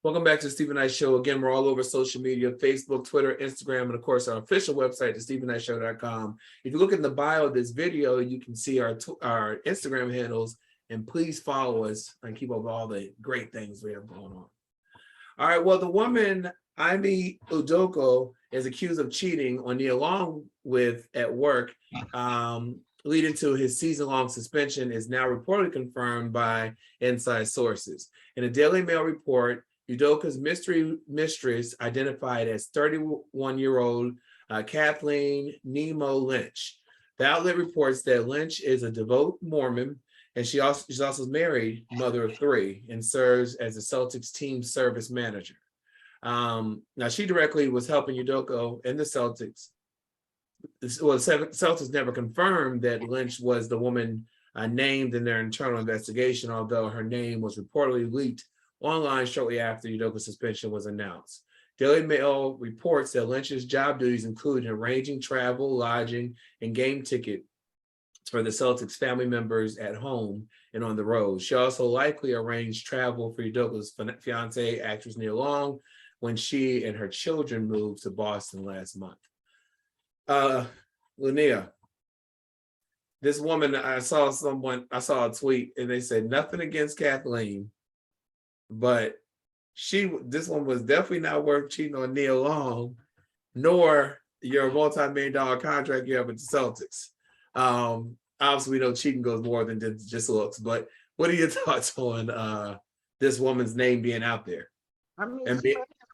Welcome back to the Stephen Knight Show. Again, we're all over social media, Facebook, Twitter, Instagram, and of course, our official website, thestephennightshow.com. If you look in the bio of this video, you can see our Instagram handles, and please follow us and keep up with all the great things we have going on. All right, well, the woman, Ime Udoka, is accused of cheating on Nia Long at work, leading to his season-long suspension, is now reportedly confirmed by inside sources. In a Daily Mail report, Udoka's mystery mistress, identified as 31-year-old Kathleen Nemo Lynch. The outlet reports that Lynch is a devout Mormon, and she's also married, mother of 3, and serves as the Celtics team service manager. Now, she directly was helping Udoka and the Celtics. Well, the Celtics never confirmed that Lynch was the woman named in their internal investigation, although her name was reportedly leaked online shortly after Udoka's suspension was announced. Daily Mail reports that Lynch's job duties include arranging travel, lodging, and game tickets for the Celtics family members at home and on the road. She also likely arranged travel for Udoka's fiancée, actress Nia Long, when she and her children moved to Boston last month. Lynia, this woman, I saw a tweet and they said nothing against Kathleen, but this one was definitely not worth cheating on Nia Long, nor your multi-million-dollar contract you have with the Celtics. Obviously, we know cheating goes more than just looks, but what are your thoughts on this woman's name being out there? I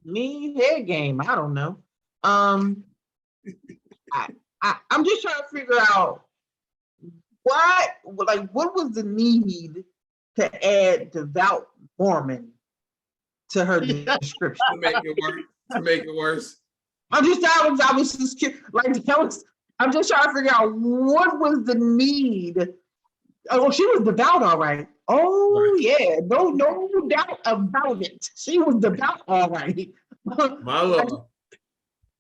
mean, head game. I don't know. I'm just trying to figure out what was the need to add devout Mormon to her description to make it worse. I was just I'm just trying to figure out what was the need. Oh, she was devout, all right. Oh yeah, no doubt about it. She was devout, all right. My love.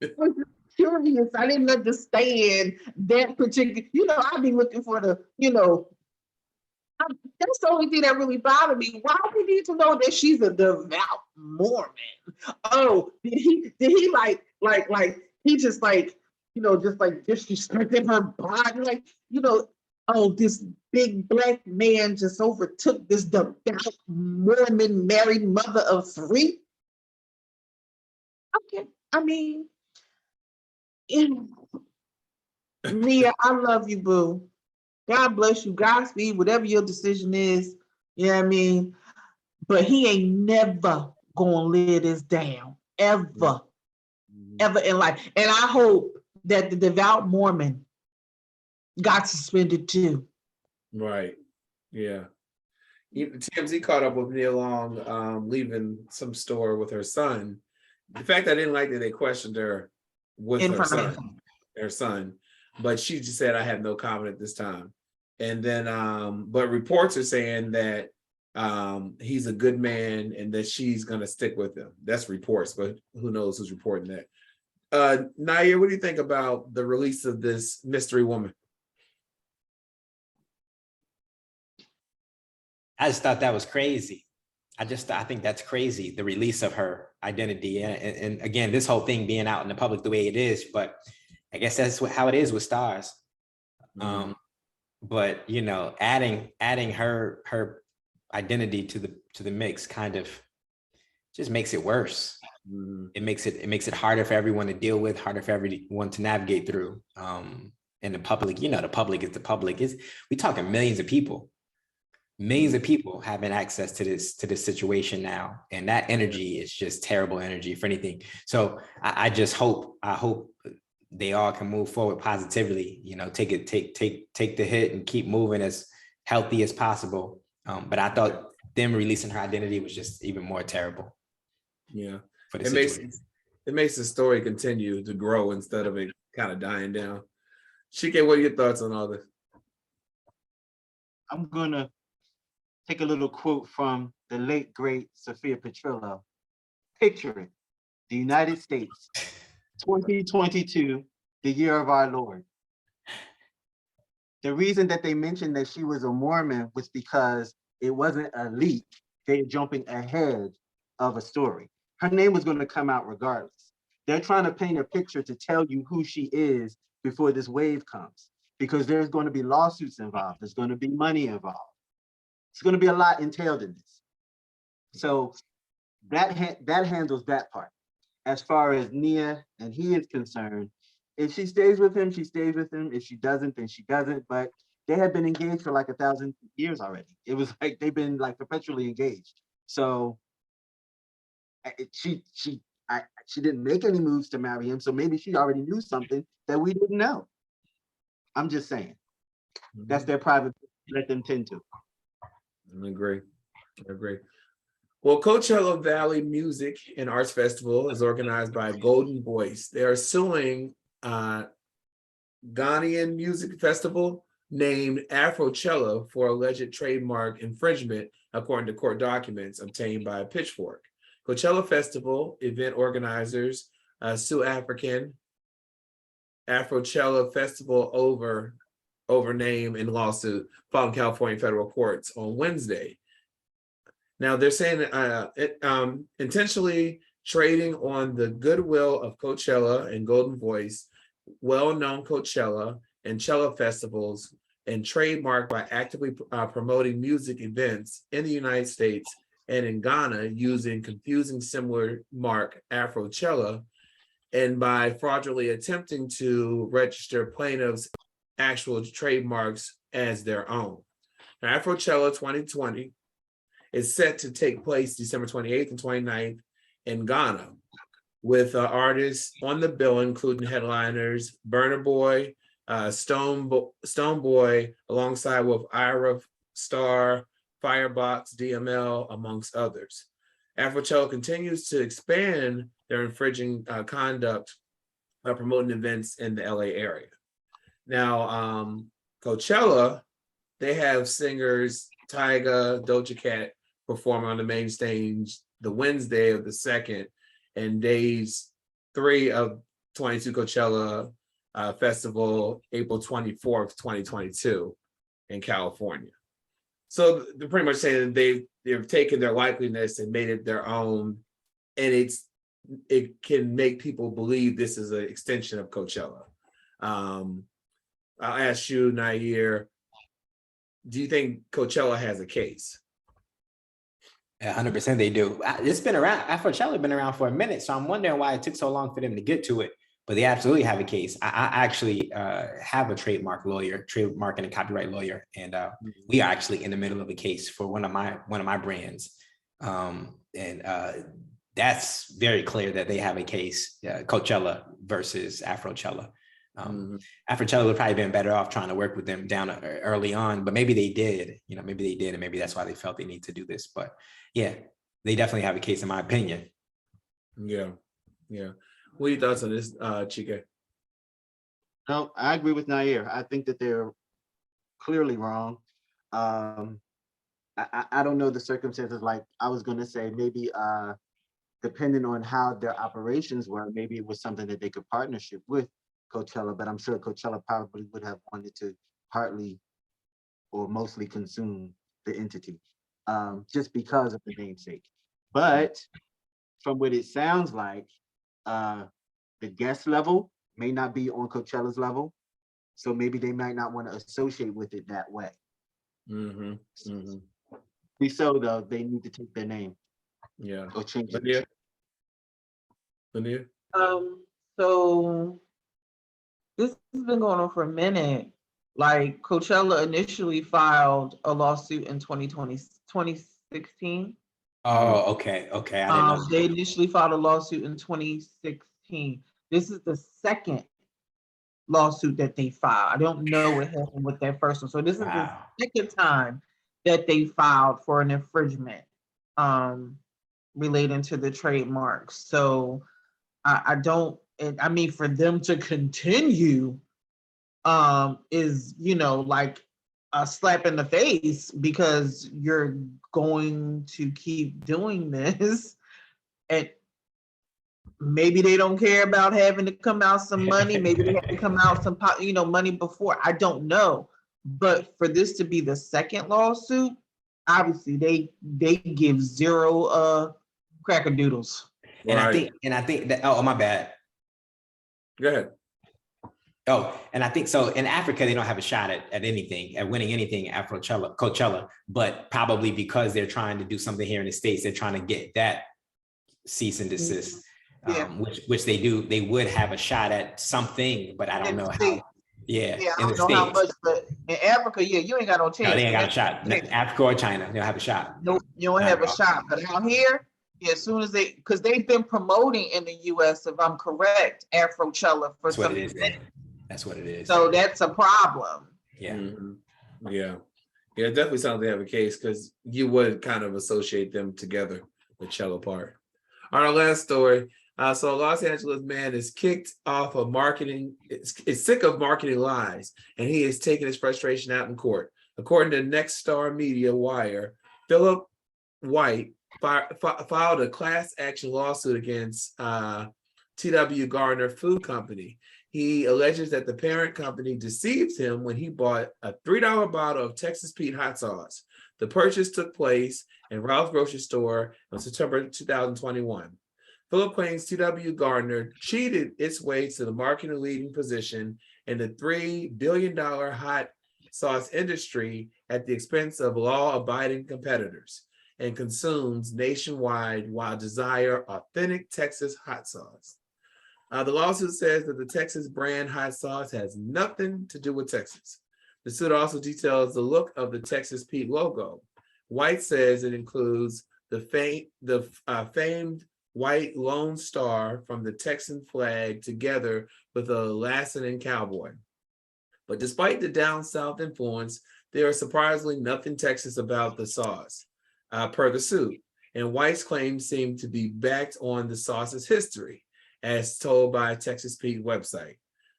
I was curious. I didn't understand that particular. I'd be looking for the. That's the only thing that really bothered me. Why do we need to know that she's a devout Mormon? Oh, did he like he just disrespected her body, oh, this big black man just overtook this devout Mormon married mother of 3. Okay, I mean, Nia, I love you, boo. God bless you, Godspeed, whatever your decision is, you know what I mean? But he ain't never gonna live this down, ever in life. And I hope that the devout Mormon got suspended too. Right, yeah. TMZ caught up with Nia Long leaving some store with her son. In fact, I didn't like that they questioned her with her son, but she just said, I have no comment at this time. And then, but reports are saying that he's a good man and that she's going to stick with him. That's reports, but who knows who's reporting that. Nayyir, what do you think about the release of this mystery woman? I just thought that was crazy. I think that's crazy, the release of her identity. And again, this whole thing being out in the public the way it is, but I guess that's how it is with stars. But adding her identity to the mix kind of just makes it worse. It makes it harder for everyone to deal with, harder for everyone to navigate through. And the public, the public is the public. We talking millions of people having access to this situation now, and that energy is just terrible energy for anything. So I hope they all can move forward positively, take the hit and keep moving as healthy as possible. But I thought them releasing her identity was just even more terrible. Yeah, it makes the story continue to grow instead of it kind of dying down. Chike, what are your thoughts on all this? I'm gonna take a little quote from the late great Sophia Petrillo. Picture it, the United States, 2022, the year of our Lord. The reason that they mentioned that she was a Mormon was because it wasn't a leak. They're jumping ahead of a story. Her name was going to come out regardless. They're trying to paint a picture to tell you who she is before this wave comes, because there's going to be lawsuits involved. There's going to be money involved. It's going to be a lot entailed in this. So that handles that part. As far as Nia and he is concerned, if she stays with him, she stays with him. If she doesn't, then she doesn't. But they have been engaged for like 1,000 years already. It was like they've been like perpetually engaged. So she didn't make any moves to marry him. So maybe she already knew something that we didn't know. I'm just saying. That's their private. Let them tend to. I agree. Well, Coachella Valley Music and Arts Festival is organized by Golden Voice. They are suing Ghanaian Music Festival named Afrochella for alleged trademark infringement, according to court documents obtained by Pitchfork. Coachella Festival event organizers sue Afrochella Festival over name and lawsuit filed in California federal courts on Wednesday. Now they're saying intentionally trading on the goodwill of Coachella and Golden Voice, well-known Coachella and Chella festivals, and trademark by actively promoting music events in the United States and in Ghana using confusing similar mark Afrochella, and by fraudulently attempting to register plaintiffs' actual trademarks as their own. Now, Afrochella 2020 is set to take place December 28th and 29th in Ghana, with artists on the bill, including headliners Burna Boy, Stonebwoy, alongside with Ira Star, Firebox, DML, amongst others. Afrochella continues to expand their infringing conduct by promoting events in the LA area. Now, Coachella, they have singers Tyga, Doja Cat performing on the main stage the Wednesday of the 2nd and days 3 of 22 Coachella Festival, April 24th, 2022 in California. So they're pretty much saying that they've taken their likeliness and made it their own, and it can make people believe this is an extension of Coachella. I'll ask you, Nayyir, do you think Coachella has a case? 100% they do. It's been around, Afrochella been around for a minute, so I'm wondering why it took so long for them to get to it, but they absolutely have a case. I actually have a trademark and a copyright lawyer, and we are actually in the middle of a case for one of my brands. That's very clear that they have a case, Coachella versus Afrochella. Afrochella would probably been better off trying to work with them down early on, but maybe they did, and maybe that's why they felt they need to do this. But yeah, they definitely have a case in my opinion. Yeah. What are your thoughts on this, Chike? No, I agree with Nayyir. I think that they're clearly wrong. I don't know the circumstances. Like I was going to say, maybe depending on how their operations were, maybe it was something that they could partnership with Coachella, but I'm sure Coachella probably would have wanted to partly or mostly consume the entity, just because of the namesake. But from what it sounds like, the guest level may not be on Coachella's level, so maybe they might not want to associate with it that way. So though, they need to take their name. Yeah. Or change it. Lynia? So this has been going on for a minute. Like Coachella initially filed a lawsuit in 2016. Oh, okay. I didn't know. They initially filed a lawsuit in 2016. This is the second lawsuit that they filed. I don't know what happened with that first one. So this is the second time that they filed for an infringement relating to the trademarks. So I mean, for them to continue is, like a slap in the face, because you're going to keep doing this, and maybe they don't care about having to come out some money. Maybe they have to come out some, money before. I don't know. But for this to be the second lawsuit, obviously they give zero crackerdoodles. And I think that, oh, my bad. Go ahead. Oh, and I think so in Africa, they don't have a shot at anything, at winning anything at Coachella, but probably because they're trying to do something here in the States, they're trying to get that cease and desist, Yeah. which they do. They would have a shot at something, but I don't know how. Yeah, Yeah, I in the don't know how States. much, but in Africa, yeah, you ain't got no chance. No, they ain't got a shot. Africa or China, they'll have a shot. No, you don't have a shot. But out here, yeah, as soon as because they've been promoting in the US, if I'm correct, Afrochella for That's what some it is. That's what it is. So that's a problem. Yeah. Yeah. Yeah, it definitely sounds like they have a case because you would kind of associate them together, the cello part. All right, our last story. So a Los Angeles man is kicked off of marketing, is sick of marketing lies, and he is taking his frustration out in court. According to Next Star Media Wire, Philip White filed a class action lawsuit against T.W. Gardner Food Company. He alleges that the parent company deceived him when he bought a $3 bottle of Texas Pete hot sauce. The purchase took place in Ralph's grocery store on September 2021. Philip claims T.W. Gardner cheated its way to the market leading position in the $3 billion hot sauce industry at the expense of law-abiding competitors and consumes nationwide while desire authentic Texas hot sauce. The lawsuit says that the Texas brand hot sauce has nothing to do with Texas. The suit also details the look of the Texas Pete logo. White says it includes the famed white Lone Star from the Texan flag together with a Lassen cowboy. But despite the down south influence, there is surprisingly nothing Texas about the sauce, per the suit. And White's claims seem to be backed on the sauce's history, as told by a Texas Pete website.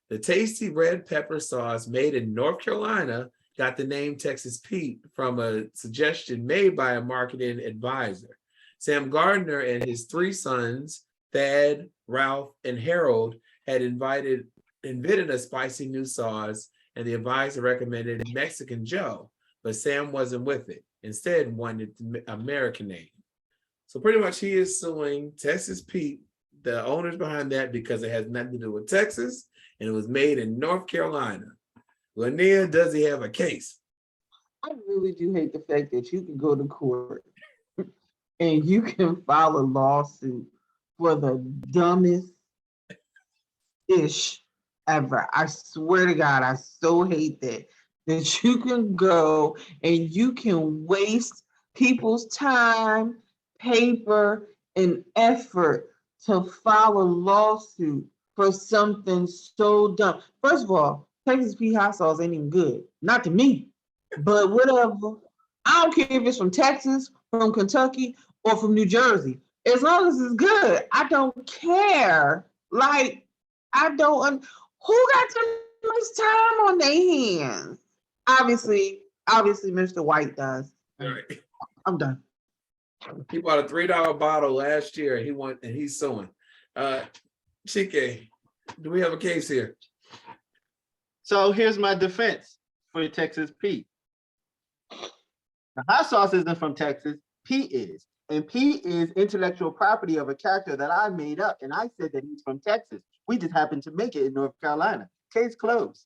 The tasty red pepper sauce made in North Carolina got the name Texas Pete from a suggestion made by a marketing advisor. Sam Gardner and his three sons, Thad, Ralph, and Harold, had invented a spicy new sauce, and the advisor recommended Mexican Joe, but Sam wasn't with it. Instead, wanted the American name. So pretty much he is suing Texas Pete, the owners behind that, because it has nothing to do with Texas, and it was made in North Carolina. Lynia, does he have a case? I really do hate the fact that you can go to court and you can file a lawsuit for the dumbest ish ever. I swear to God, I so hate that you can go and you can waste people's time, paper, and effort to file a lawsuit for something so dumb. First of all, Texas Pete hot sauce ain't even good. Not to me, but whatever. I don't care if it's from Texas, from Kentucky, or from New Jersey. As long as it's good, I don't care. Like, I don't, who got too much time on their hands? Obviously, Mr. White does. All right. I'm done. He bought a $3 bottle last year, and he's suing. Chike, do we have a case here? So here's my defense for Texas Pete. The hot sauce isn't from Texas, Pete is. And Pete is intellectual property of a character that I made up, and I said that he's from Texas. We just happened to make it in North Carolina. Case closed.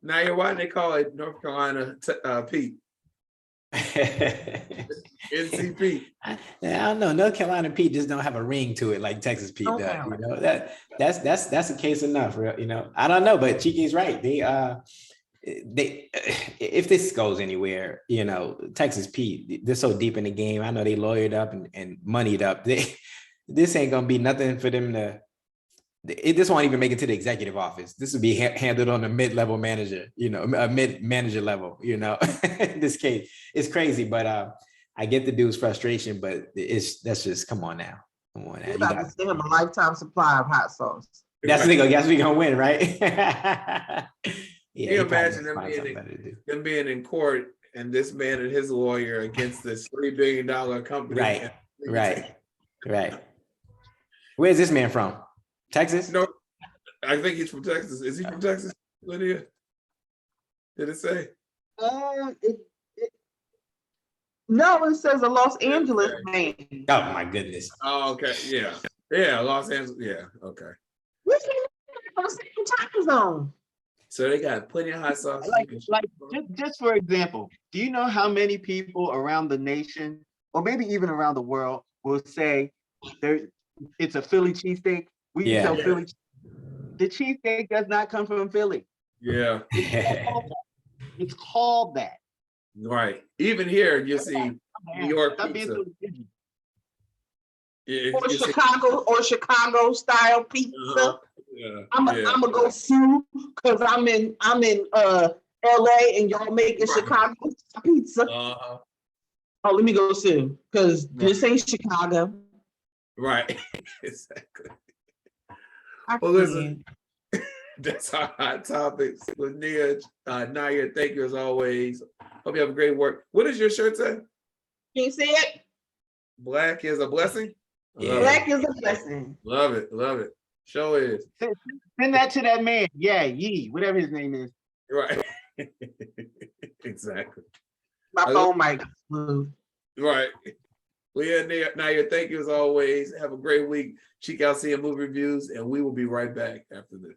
Nayyir, why do they call it North Carolina Pete? NC Pete. I don't know. North Carolina Pete just don't have a ring to it like Texas Pete does. You know, that's a case enough. You know, I don't know, but Chike's right. They if this goes anywhere, you know, Texas Pete, they're so deep in the game. I know they lawyered up and moneyed up. This ain't gonna be nothing for them to. This won't even make it to the executive office. This would be handled on a mid-level manager, you know, a mid-manager level, you know. In this case, it's crazy, but I get the dude's frustration, but that's just come on now. You're about to send him a lifetime supply of hot sauce. That's the guess we gonna win, right? Yeah, can you imagine them being in court and this man and his lawyer against this $3 billion company? Right. Where's this man from? Texas? No, I think he's from Texas. Is he from Texas, Lynia? Did it say? No, it says a Los Angeles man. Oh my goodness. Oh, okay. Yeah. Yeah. Los Angeles. Yeah. Okay. We can't on the same time zone. So they got plenty of hot sauce. Like just for example, do you know how many people around the nation, or maybe even around the world, will say it's a Philly cheesesteak? We Yeah. sell Philly. The cheesesteak does not come from Philly. Yeah. It's called that. Right. Even here, you see New York Stop being pizza. so stingy. Or You see- Chicago style pizza. Yeah. I'm gonna go sue because I'm in LA and y'all making Right. Chicago pizza. Uh-huh. Oh, let me go sue because this ain't Chicago. Right. Exactly. I Well, listen, can't. that's our hot topics with Nia. Nayyir, thank you as always. Hope you have a great work. What does your shirt say? Can you see it? Black is a blessing? Yeah. Black is a blessing. Love it. Love it. Show is. Send that to that man. Yeah, Yee, whatever his name is. Right. Exactly. My phone might move. Right. Well, yeah, Nayyir, thank you as always. Have a great week. Check out seeing movie reviews, and we will be right back after this.